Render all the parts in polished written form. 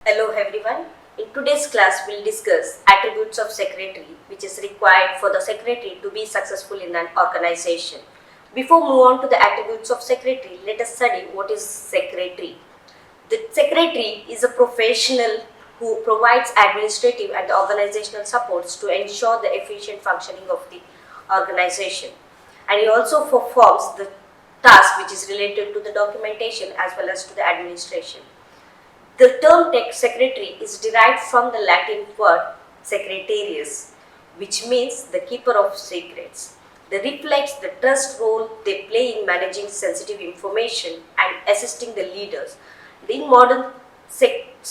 Hello everyone. In today's class, we'll discuss attributes of secretary, which is required for the secretary to be successful in an organization. Before move on to the attributes of secretary, let us study what is secretary. The secretary is a professional who provides administrative and organizational supports to ensure the efficient functioning of the organization. And he also performs the task which is related to the documentation as well as to the administration. The term tech secretary is derived from the Latin word secretarius, which means the keeper of secrets. That reflects the trust role they play in managing sensitive information and assisting the leaders. In modern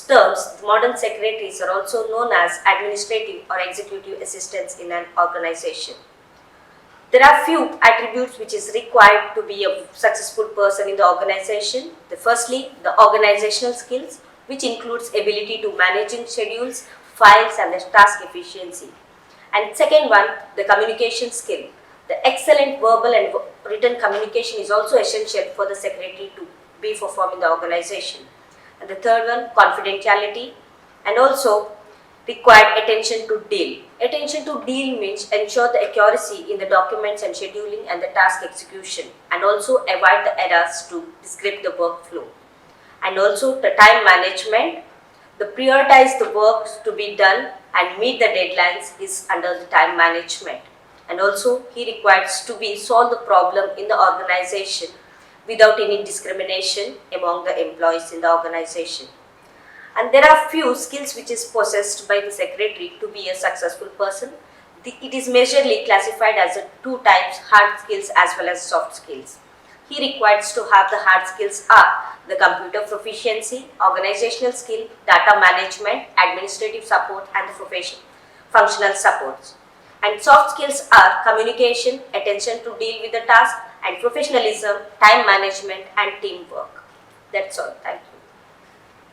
terms, modern secretaries are also known as administrative or executive assistants in an organization. There are few attributes which is required to be a successful person in the organization. Firstly, the organizational skills, which includes ability to managing schedules, files and the task efficiency. And second one, the communication skill. The excellent verbal and written communication is also essential for the secretary to be performed in the organization. And the third one, confidentiality, and also required attention to detail. Attention to detail means ensure the accuracy in the documents and scheduling and the task execution, and also avoid the errors to describe the workflow. And also the time management, the prioritize the work to be done and meet the deadlines is under the time management. And also he requires to be solve the problem in the organization without any discrimination among the employees in the organization. And there are few skills which is possessed by the secretary to be a successful person. It is majorly classified as two types, hard skills as well as soft skills. He requires to have the hard skills are the computer proficiency, organizational skill, data management, administrative support and the functional supports. And soft skills are communication, attention to deal with the task and professionalism, time management and teamwork. That's all. Thank you.